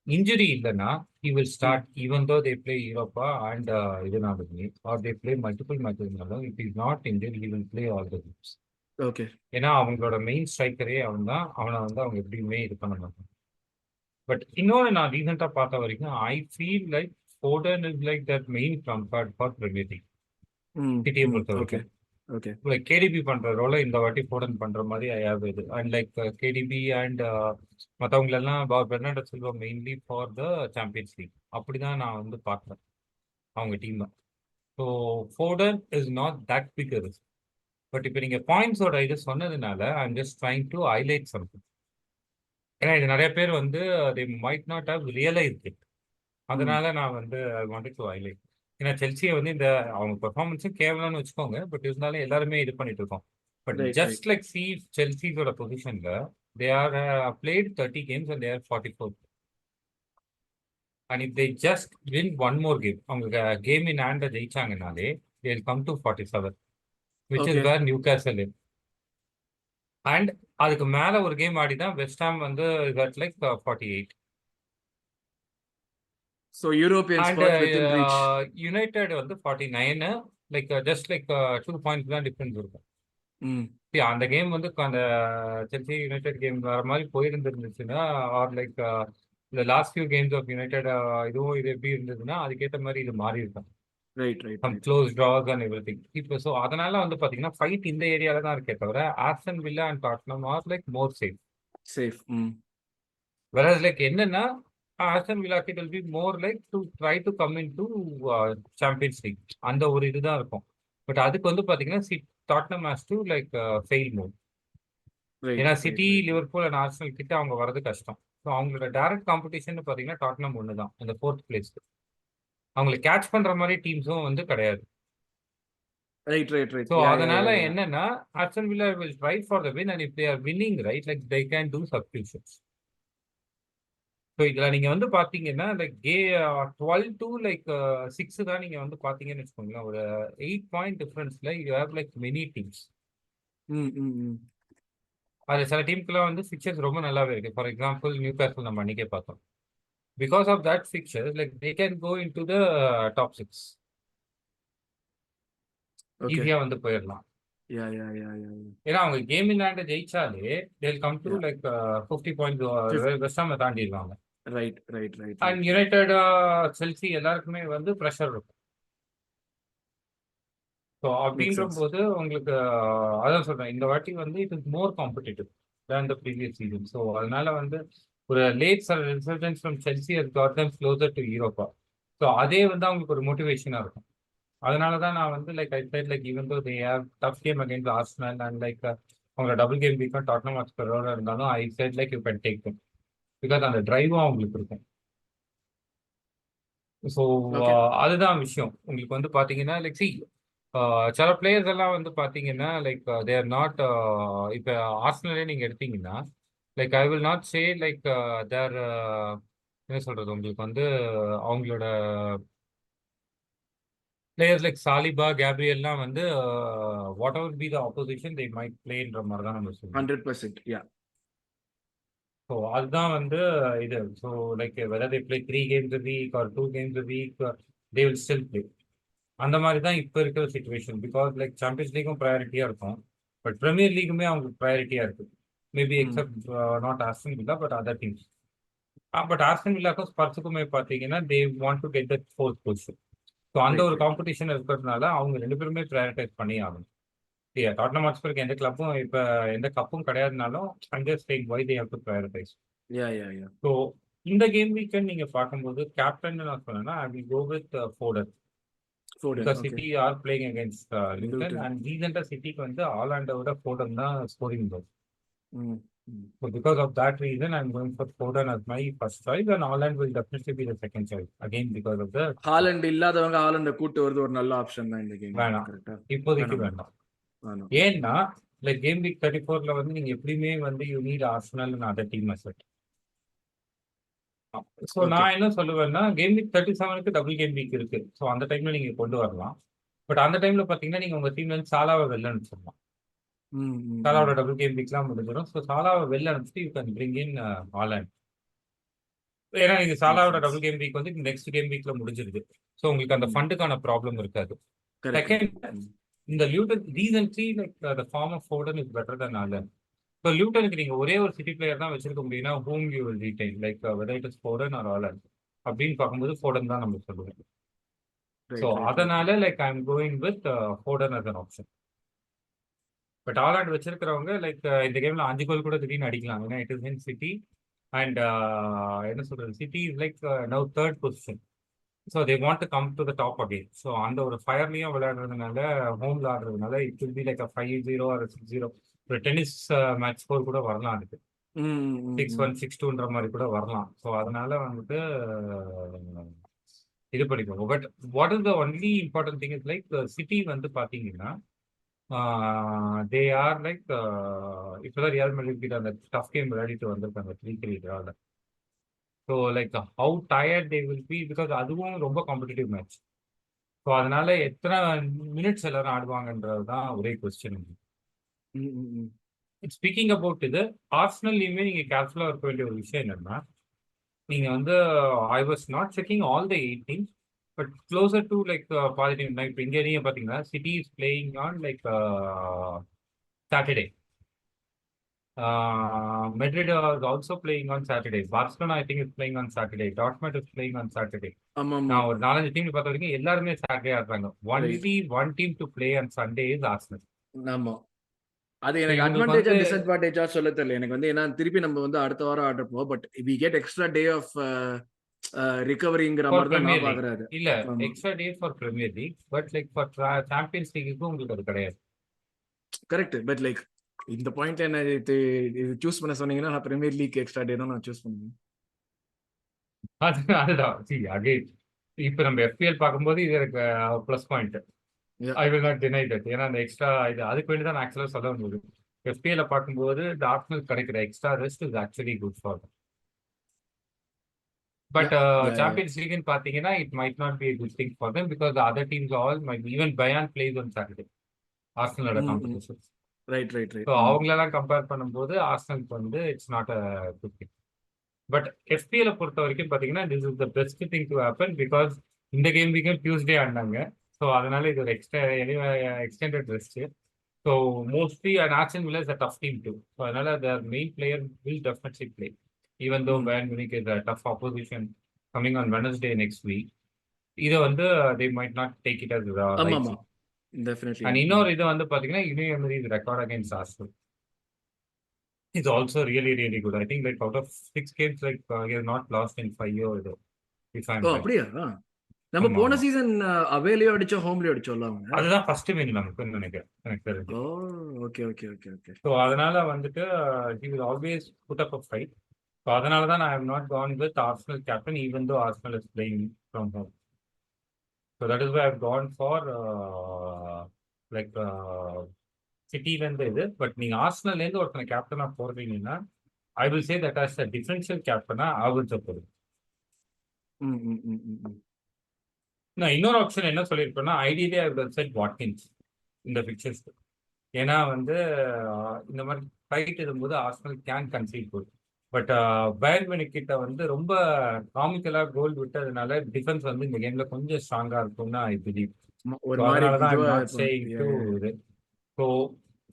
[SPEAKER 2] injury இல்லைன்னா he will start even though they play Europa and இதனாலுமே or they play multiple matches. If he is not injured he will play all the games.
[SPEAKER 1] Okay.
[SPEAKER 2] ஏன்னா அவங்களோட மெயின் ஸ்ட்ரைக்கரே அவன் தான், அவனை வந்து அவங்க எப்படியுமே இது பண்ண மாட்டாங்க. பட் இன்னொன்று நான் ரீசெண்டா பார்த்த வரைக்கும் I feel like Foden is like that main comfort for Premier League சிட்டியை பொறுத்த வரைக்கும். லைக் கேடிபி பண்ற ரோல இந்த வாட்டி ஃபோர்டன் பண்ற மாதிரி ஐ ஹேவ் இது. அண்ட் லைக் கேடிபி அண்ட் மற்றவங்களெல்லாம் Bernardo Silva mainly for the Champions League அப்படிதான் நான் வந்து பார்க்குறேன் அவங்க டீம். So Foden is not that big risk. But இப்போ நீங்க பாயிண்ட்ஸோட இது சொன்னதுனால I am just trying to highlight something. ஏன்னா இது நிறைய பேர் வந்து they might not have realized it. அதனால நான் வந்து ஐ வாண்டட் டு ஹைலைட். ஏன்னா செல்சியை வந்து இந்த அவங்க பெர்ஃபார்மன்ஸும் கேவலம்னு வச்சுக்கோங்க, பட் இருந்தாலும் எல்லாருமே இது பண்ணிட்டு இருக்கோம். பட் ஜஸ்ட் லைக் சி செல்சியோட பொசிஷன்ல they are played 30 games and they are 44. And if they just win one more game, அவங்க கேம் இன் ஹேண்ட ஜெயிச்சாங்கனாலே they will come to 47, which is where Newcastle is. And அதுக்கு மேல ஒரு கேம் ஆடி தான் வெஸ்ட் ஹாம் வந்து that like 48.
[SPEAKER 1] So European spot within reach.
[SPEAKER 2] United வந்து 49, லைக் ஜஸ்ட் லைக் 2 points தான் டிஃபரன்ஸ் இருக்கும். அந்த கேம் வந்து அந்த செல்சி யுனைடெட் கேம் வர மாதிரி போயிருந்துருந்துச்சுன்னா ஆர் லைக் இந்த last few games of United இதுவும் இது எப்படி இருந்ததுன்னா அதுக்கேற்ற மாதிரி இது மாறி இருக்கும். some close draws and everything. இப்போ ஸோ அதனால வந்து பார்த்தீங்கன்னா ஃபைட் இந்த ஏரியால தான் இருக்கே தவிர Aston Villa and Tottenham are like more safe.
[SPEAKER 1] Safe.
[SPEAKER 2] Whereas like என்னன்னா ஆஸ்டன் வில்லாக்கு it will be more like to try to come into Champions League. அந்த ஒரு இதுதான் இருக்கும். பட் அதுக்கு வந்து பாத்தீங்கன்னா Tottenham has to like fail move.
[SPEAKER 1] Right,
[SPEAKER 2] ஏன்னா
[SPEAKER 1] right,
[SPEAKER 2] City,
[SPEAKER 1] right.
[SPEAKER 2] Liverpool and Arsenal கிட்ட அவங்க வர்றது கஷ்டம். ஸோ அவங்களோட டைரக்ட் காம்படிஷன் பாத்தீங்கன்னா டாட்னம் ஒன்று தான் இந்த 4th பிளேஸ்க்கு. அவங்களை கேட்ச் பண்ற மாதிரி டீம்ஸும் வந்து கிடையாது.
[SPEAKER 1] Right, right, right.
[SPEAKER 2] So
[SPEAKER 1] yeah, yeah,
[SPEAKER 2] அதனால
[SPEAKER 1] யா, யா.
[SPEAKER 2] என்னன்னா Aston Villa will try for the win and if they are winning right like they can do substitutions. So இதுல நீங்க வந்து பாத்தீங்கன்னா லைக் 12 to லைக் 6 தான் நீங்க வந்து பாத்தீங்கன்னு வச்சுக்கோங்களேன். ஒரு 8 பாயிண்ட் டிஃபரன்ஸ்ல you have like many teams.
[SPEAKER 1] Hmm, hmm, ம்.
[SPEAKER 2] அது சில டீமுக்குலாம் வந்து ஃபிக்சர்ஸ் ரொம்ப நல்லாவே இருக்கு. ஃபார் எக்ஸாம்பிள் நியூ கேசல் நம்ம அன்னைக்கே பார்த்தோம். Because of that fixtures like they can go in to the top 6
[SPEAKER 1] okay.
[SPEAKER 2] ஈஸியா வந்து போயிடலாம்.
[SPEAKER 1] யா, யா, யா, யா, யா.
[SPEAKER 2] ஏன்னா அவங்க கேம் விளையாண்டு ஜெயிச்சாலே they'll come to
[SPEAKER 1] yeah.
[SPEAKER 2] Like 50 points West Ham தாண்டிடுவாங்க.
[SPEAKER 1] Right, right, right,
[SPEAKER 2] and
[SPEAKER 1] right.
[SPEAKER 2] United, Chelsea எல்லாருக்குமே வந்து ப்ரெஷர் இருக்கும். ஸோ
[SPEAKER 1] மேக்ஸ்
[SPEAKER 2] அப்படின்ற
[SPEAKER 1] சென்ஸ்.
[SPEAKER 2] போது உங்களுக்கு அதான் சொல்றேன், இந்த வாட்டி வந்து it is more competitive than the previous season. So அதனால வந்து ஒரு late results from Chelsea has got them closer to Europa. So அதே வந்து அவங்களுக்கு ஒரு மோட்டிவேஷனாக இருக்கும். அதனால தான் நான் வந்து like I said like even though they have tough game against Arsenal and like அவங்க டபுள் கேம் வீக்காக டாட்னம் ஹாட்ஸ்பரோட இருந்தாலும் I said like you can take them because அந்த டிரைவும் அவங்களுக்கு இருக்கும். So
[SPEAKER 1] okay.
[SPEAKER 2] அதுதான் விஷயம். உங்களுக்கு வந்து பார்த்தீங்கன்னா லைக் சில பிளேயர்ஸ் எல்லாம் வந்து பார்த்தீங்கன்னா லைக் தே ஆர் நாட். இப்போ ஆர்சனலே நீங்கள் எடுத்தீங்கன்னா like I will not say like there என்ன சொல்றது உங்களுக்கு வந்து அவங்களோட பிளேயர்ஸ் லைக் சாலிபா, கேப்ரியல்லாம் வந்து whatever be the opposition they might பிளேன்ற மாதிரி தான் நம்ம சொல்லுவோம்.
[SPEAKER 1] 100%. யா.
[SPEAKER 2] ஸோ அதுதான் வந்து இது. So like whether they play 3 games a week or 2 games a week, they will still play. அந்த மாதிரி தான் இப்போ இருக்கிற சுச்சுவேஷன். பிகாஸ் லைக் சாம்பியன்ஸ் லீக்கும் ப்ரையாரிட்டியாக இருக்கும், பட் பிரீமியர் லீக்குமே அவங்களுக்கு ப்ரையாரிட்டியாக இருக்கு. Maybe except not Aston Villa but other teams. But Aston வில்லாக்கும் ஸ்பர்ஸுக்குமே பார்த்தீங்கன்னா they want to get the 4th position. So அந்த
[SPEAKER 1] ரைட்,
[SPEAKER 2] ஒரு
[SPEAKER 1] ரைட்.
[SPEAKER 2] காம்படிஷன் இருக்கிறதுனால அவங்க 2 பேருமே ப்ரையாரிட்டைஸ் பண்ணி ஆகணும். டாட்னம் ஹாட்ஸ்பருக்கு எந்த கிளப்பும் இப்போ எந்த கப்பும் கிடையாதுனாலும் I'm just saying why they have to prioritise.
[SPEAKER 1] Yeah, yeah, yeah.
[SPEAKER 2] So இந்த கேம் வீக்கெண்ட் நீங்க பார்க்கும்போது கேப்டன் நான் சொன்னேன்னா I will go with Foden.
[SPEAKER 1] Foden.
[SPEAKER 2] Because
[SPEAKER 1] okay.
[SPEAKER 2] City are playing against Luton
[SPEAKER 1] Luton.
[SPEAKER 2] And ரீசெண்டாக சிட்டிக்கு வந்து ஆலாண்டை விட ஃபோர்டன் தான் ஸ்கோரிங் கோல்.
[SPEAKER 1] ம், ம்.
[SPEAKER 2] So because of that reason, I'm going for Foden as my first choice, and Haaland will definitely be the second choice. Again, because of the
[SPEAKER 1] Haaland இல்லாதவங்க ஹாலண்ட கூட்டு வருது ஒரு நல்ல ஆப்ஷன் தான் இந்த கேம்.
[SPEAKER 2] வேணாம்,
[SPEAKER 1] கரெக்டா?
[SPEAKER 2] இப்போதைக்கு
[SPEAKER 1] வேணாம்.
[SPEAKER 2] வேண்டாம்.
[SPEAKER 1] வேணாம்.
[SPEAKER 2] ஏன்னா லைக் கேம் வீக் 34ல வந்து நீங்க எப்படியுமே வந்து you need Arsenal and other team asset. So
[SPEAKER 1] okay.
[SPEAKER 2] நான் என்ன சொல்லுவேன்னா கேம் வீக் 37க்கு டபுள் கேம் வீக் இருக்கு. ஸோ அந்த டைம்ல நீங்க கொண்டு வரலாம். பட் அந்த டைம்ல பாத்தீங்கன்னா நீங்க உங்க டீம்ல இருந்து சாலாவை வெளில அனுப்பிச்சிடலாம்.
[SPEAKER 1] ம், ம், ம்.
[SPEAKER 2] சாலாவோட டபுள் கேம் வீக்லாம் முடிஞ்சிடும். ஸோ சாலாவை வெளில அனுப்பிச்சிட்டு you can bring in Haaland. ஏன்னா நீங்க
[SPEAKER 1] மேக்ஸ்
[SPEAKER 2] சாலாவோட
[SPEAKER 1] சென்ஸ்.
[SPEAKER 2] டபுள் கேம் வீக் வந்து நெக்ஸ்ட் கேம் வீக்ல முடிஞ்சிருது. ஸோ உங்களுக்கு அந்த
[SPEAKER 1] ம்.
[SPEAKER 2] ஃபண்டுக்கான ப்ராப்ளம் இருக்காது.
[SPEAKER 1] கரெக்ட்.
[SPEAKER 2] செகண்ட், இந்த Luton recently like the form of Foden is better then Haaland. So லியூட்டனுக்கு நீங்க ஒரே ஒரு சிட்டி பிளேயர் தான் வச்சிருக்க முடியும்னா whom you will retain like whether it is Foden or Haaland அப்படின்னு பார்க்கும்போது ஃபோர்டன் தான் நம்ம சொல்லுவோம். So
[SPEAKER 1] right, right, right.
[SPEAKER 2] அதனால like I am going with Foden as an option. But Haaland வச்சிருக்கிறவங்க லைக் இந்த கேம்ல 5 கோல் கூட திடீர்னு அடிக்கலாம். ஏன்னா it is in City and என்ன சொல்றது City is like now 3rd position. So they want to come to the top again. So அந்த ஒரு ஃபயர்லையும் விளையாடுறதுனால ஹோம்ல ஆடுறதுனால it will be like 5-0 or 6-0. ஒரு டென்னிஸ் மேட்ச் ஸ்கோர் கூட வரலாம் அதுக்கு.
[SPEAKER 1] ம், ம், ம்,
[SPEAKER 2] 6-1
[SPEAKER 1] ம்.
[SPEAKER 2] 6-2ன்ற மாதிரி கூட வரலாம். ஸோ அதனால வந்துட்டு இது பண்ணிக்கோங்க. But what is the only important thing is like City வந்து பார்த்தீங்கன்னா தே ஆர் லைக் இப்போதான் ரியல் மேட்ரிட் கிட்ட அந்த டஃப் கேம் விளையாடிட்டு வந்திருக்காங்க 3-3 ட்ரால. So like how tired they will be because அதுவும் ரொம்ப காம்படிட்டிவ் மேட்ச். ஸோ அதனால எத்தனை மினிட்ஸ் எல்லாரும் ஆடுவாங்கன்றது தான் ஒரே கொஸ்டின்.
[SPEAKER 1] ம், ம், ம்.
[SPEAKER 2] ஸ்பீக்கிங் அபவுட் இது ஆர்சனல்லையுமே நீங்க கேர்ஃபுல்லா இருக்க வேண்டிய ஒரு விஷயம் என்னன்னா நீங்க வந்து I was not checking all the 8 teams but closer to like positive. இப்போ இங்கே நீங்க பாத்தீங்கன்னா City is playing on like Saturday. Madrid is also playing on Saturday. Barcelona I think is playing on Saturday. Dortmund is playing on Saturday.
[SPEAKER 1] ஆமா, ஆமா.
[SPEAKER 2] நான் ஒரு 4-5 டீம் பார்த்த வரைக்கும் எல்லாருமே சாட்டர்டே ஆடுறாங்க.
[SPEAKER 1] Right.
[SPEAKER 2] Only one team to play on Sunday is Arsenal.
[SPEAKER 1] ஆமா. அது
[SPEAKER 2] ஸோ
[SPEAKER 1] எனக்கு
[SPEAKER 2] இவங்களுக்கு
[SPEAKER 1] அட்வான்டேஜா
[SPEAKER 2] வந்து
[SPEAKER 1] டிஸ்அட்வான்டேஜா சொல்ல தெரியல. எனக்கு வந்து ஏன்னா திருப்பி நம்ம வந்து அடுத்த வாரம் ஆர்டர் போவோம். But we get extra day off ரிகவரிங்கிற
[SPEAKER 2] ஃபார்
[SPEAKER 1] மாதிரி தான் நான்
[SPEAKER 2] பிரீமியர் லீக்
[SPEAKER 1] பாக்குறேன்.
[SPEAKER 2] இல்ல
[SPEAKER 1] ஆமா,
[SPEAKER 2] extra day for Premier League, but like for Champions லீக்குக்கு உங்களுக்கு அது கிடையாது.
[SPEAKER 1] கரெக்ட். பட் லைக் இந்த பாயிண்ட் என்ன இது சூஸ் பண்ண சொன்னீங்கன்னா நான் பிரீமியர் லீக் எக்ஸ்ட்ரா டே தான் நான் சூஸ் பண்ணுவேன்.
[SPEAKER 2] அதுதான் அகைன் இப்போ நம்ம FPL பார்க்கும்போது இது எனக்கு plus point.
[SPEAKER 1] Yeah.
[SPEAKER 2] I will not deny that. ஏன்னா அந்த எக்ஸ்ட்ரா இது அதுக்கு வேண்டி தான் நான் ஆக்சுவலாக சொல்ல வந்தது. FPL பார்க்கும்போது இந்த ஆர்சனல் கிடைக்கிற extra rest is actually good for. But
[SPEAKER 1] Yeah. Yeah.
[SPEAKER 2] Champions லீக்னு பார்த்தீங்கன்னா it might not be good thing for them because other teams all might even Bayern plays on Saturday ஆர்சனலோட காம்படிஷன்.
[SPEAKER 1] ரைட்.
[SPEAKER 2] ஸோ அவங்களெல்லாம் கம்பேர் பண்ணும்போது ஆர்சனலுக்கு வந்து it's not a good thing. But FPL பொறுத்த வரைக்கும் பார்த்தீங்கன்னா this is the best thing to happen because இந்த கேம் வீக்கும் டியூஸ்டே ஆடினாங்க. ஸோ அதனால இது ஒரு extended rest. So mostly Aston Villa is a tough team too. So அதனால the main player will definitely play even though Bayern Munich is a tough opposition coming on Wednesday next week. இதை வந்து they might not take it as
[SPEAKER 1] ஆமா,
[SPEAKER 2] light.
[SPEAKER 1] டெஃபினெட்லி.
[SPEAKER 2] And இன்னொரு இது வந்து பார்த்தீங்கன்னா Unai Emery's record against Arsenal is also really, really good. I think like out of 6 games, like he has not lost in 5 years, if I'm
[SPEAKER 1] O
[SPEAKER 2] right.
[SPEAKER 1] அப்படியா? நம்ம
[SPEAKER 2] ஆமா,
[SPEAKER 1] போன
[SPEAKER 2] ஆமா.
[SPEAKER 1] சீசன் அவேலியோ அடிச்சோம், ஹோம்லியோ அடிச்சோம்ல அவங்க.
[SPEAKER 2] அதுதான் ஃபர்ஸ்ட் வின் நமக்குன்னு நினைக்கிறேன், எனக்கு தெரிஞ்சு.
[SPEAKER 1] ஓ ஓகே.
[SPEAKER 2] ஸோ அதனால வந்துட்டு he will always put up a fight. So அதனால தான் I have not gone with Arsenal captain even though Arsenal is playing from home. So that is why I've gone for like சிட்டிலேருந்து இது. பட் நீங்கள் ஆர்சனல்லேருந்து ஒருத்தனை கேப்டனாக போடுறீங்கன்னா I will say that as a differential கேப்டனாக ஆவர்ஜை போடுது. நான் இன்னொரு ஆப்ஷன் என்ன சொல்லியிருப்பேன்னா ideally I will set Watkins இந்த பிக்சர்ஸ். ஏன்னா வந்து இந்த மாதிரி ஃபைட் இருக்கும்போது Arsenal can concede goal. But Bayern Munich கிட்ட வந்து ரொம்ப காமிக்கலாக கோல் விட்டதுனால டிஃபென்ஸ் வந்து இந்த கேம்ல கொஞ்சம் ஸ்ட்ராங்காக இருக்கும்னு ஐ பிலீவ். அதனால தான் ஐம் நாட் சேயிங் டு இது. ஸோ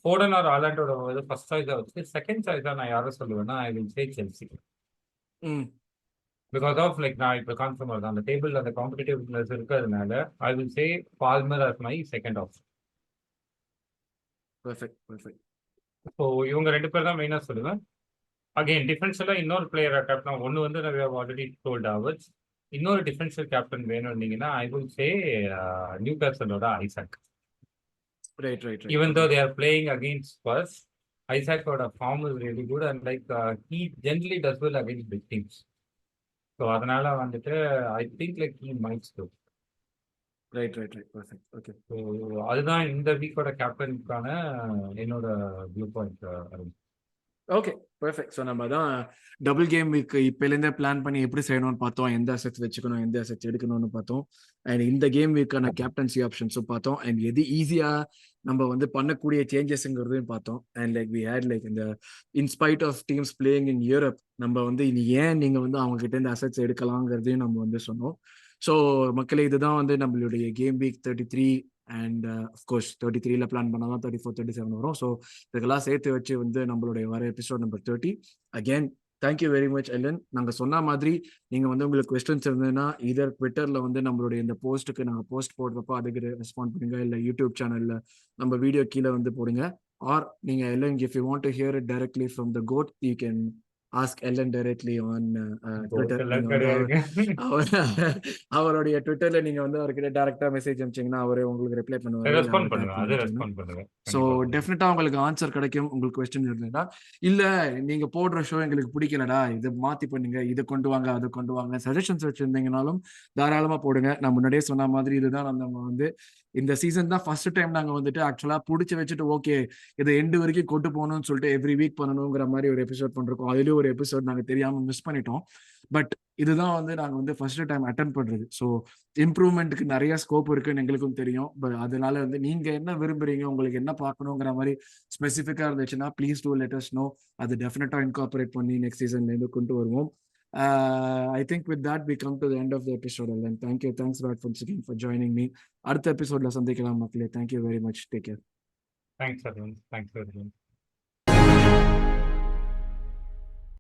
[SPEAKER 2] ஃபோடன் ஆர் ஹாலண்டோட ஃபர்ஸ்ட் சாய்ஸாக வச்சு செகண்ட் சாய்ஸாக நான் யாரை சொல்லுவேன்னா I will say Chelsea. Because of like நான் இப்போ கான்ஃபார்ம் ஆகுது அந்த டேபிள் அந்த காம்படிட்டிவ்னஸ் இருக்கிறதுனால I will say Palmer as my second option.
[SPEAKER 1] Perfect.
[SPEAKER 2] So இவங்க 2 பேர் தான் மெயினாக சொல்லுவேன். அகைன் டிஃபென்ஷியலாக இன்னொரு பிளேயர் கேப்டன் ஒன்று வந்து we have already told Havertz. இன்னொரு டிஃபென்ஷியல் கேப்டன் வேணும்னீங்கன்னா ஐ வில் சே நியூகாசலோட Isak.
[SPEAKER 1] Right.
[SPEAKER 2] Even though they are playing against Spurs, Isaac's form is really good and like he generally does well against big teams. So அதனால வந்துட்டு I think like he might still.
[SPEAKER 1] Right. Perfect. Okay.
[SPEAKER 2] So அதுதான் இந்த வீக்கோட கேப்டனுக்கான என்னோட view point.
[SPEAKER 1] Okay, perfect. So நம்ம தான் டபுள் கேம் வீக் இப்போலேருந்தே பிளான் பண்ணி எப்படி செய்யணும்னு பார்த்தோம், எந்த அசெட்ஸ் வச்சுக்கணும், எந்த அசெட்ஸ் எடுக்கணும்னு பார்த்தோம். அண்ட் இந்த கேம் வீக்கான கேப்டன்சி ஆப்ஷன்ஸும் பார்த்தோம். அண்ட் எது ஈஸியாக நம்ம வந்து பண்ணக்கூடிய சேஞ்சஸ்ங்கிறதையும் பார்த்தோம். And like we had like இந்த in spite of teams playing in Europe நம்ம வந்து இனி ஏன் நீங்கள் வந்து அவங்க கிட்ட இந்த அசெட்ஸ் எடுக்கலாங்கிறதையும் நம்ம வந்து சொன்னோம். ஸோ மக்களே, இதுதான் வந்து நம்மளுடைய கேம் வீக் 33 அண்ட் அஃப்கோர்ஸ் 33ல பிளான் பண்ணால் தான் 34, 37 வரும். ஸோ இதுக்கெல்லாம் சேர்த்து வச்சு வந்து நம்மளுடைய வர episode number 30. Again thank you very much Ellen. நாங்கள் சொன்ன மாதிரி நீங்கள் வந்து உங்களுக்கு கொஸ்டின்ஸ் இருந்ததுன்னா இதர் ட்விட்டரில் வந்து நம்மளுடைய இந்த போஸ்ட்டுக்கு நாங்கள் போஸ்ட் போடுறப்போ அதுக்கு ரெஸ்பாண்ட் பண்ணுங்க, இல்லை யூடியூப் சேனலில் நம்ம வீடியோ கீழே வந்து போடுங்க. ஆர் நீங்கள் Ellen if you want to hear it directly from the goat you can ask Ellen directly on Twitter. அவருடைய ட்விட்டர்ல நீங்க வந்து அவர்கிட்ட டைரக்டா மெசேஜ் அனுப்பிச்சீங்கன்னா அவரே உங்களுக்கு ரிப்ளை பண்ணுவாரு. ஸோ டெஃபினட்டா உங்களுக்கு ஆன்சர் கிடைக்கும் உங்களுக்கு கொஸ்டின் இருந்ததுன்னா. இல்ல நீங்க போடுற ஷோ எங்களுக்கு பிடிக்கலடா, இதை மாத்தி பண்ணுங்க, இதை கொண்டு வாங்க, அதை கொண்டு வாங்க, சஜஷன்ஸ் வச்சிருந்தீங்கனாலும் தாராளமா போடுங்க. நான் முன்னாடியே சொன்ன மாதிரி இதுதான் நம்ம வந்து இந்த சீசன் தான் ஃபர்ஸ்ட் டைம் நாங்க வந்துட்டு ஆக்சுவலா பிடிச்சி வச்சுட்டு ஓகே இதை எண்டு வரைக்கும் கொண்டு போகணும்னு சொல்லிட்டு எவ்ரி வீக் பண்ணணுங்கிற மாதிரி ஒரு எபிசோட் பண்றோம். அதுலயும் ஒரு எபிசோட் நாங்க தெரியாம மிஸ் பண்ணிட்டோம். பட் இதுதான் வந்து நாங்க வந்து ஃபர்ஸ்ட் டைம் அட்டென்ட் பண்றது. ஸோ இம்ப்ரூவ்மெண்ட்டுக்கு நிறைய ஸ்கோப் இருக்குன்னு எங்களுக்கும் தெரியும். பட் அதனால வந்து நீங்க என்ன விரும்புறீங்க, உங்களுக்கு என்ன பார்க்கணுங்கிற மாதிரி ஸ்பெசிஃபிக்கா இருந்துச்சுன்னா please do let us know. அது டெஃபினட்டா இன்கார்பரேட் பண்ணி நெக்ஸ்ட் சீசன்ல இருந்து கொண்டு வருவோம். I think with that we come to the end of the episode. And thanks Rod once again for joining me. அடுத்த எபிசோட்ல சந்திக்கலாம் மக்களே. Thank you very much. Take care.
[SPEAKER 2] Thanks everyone.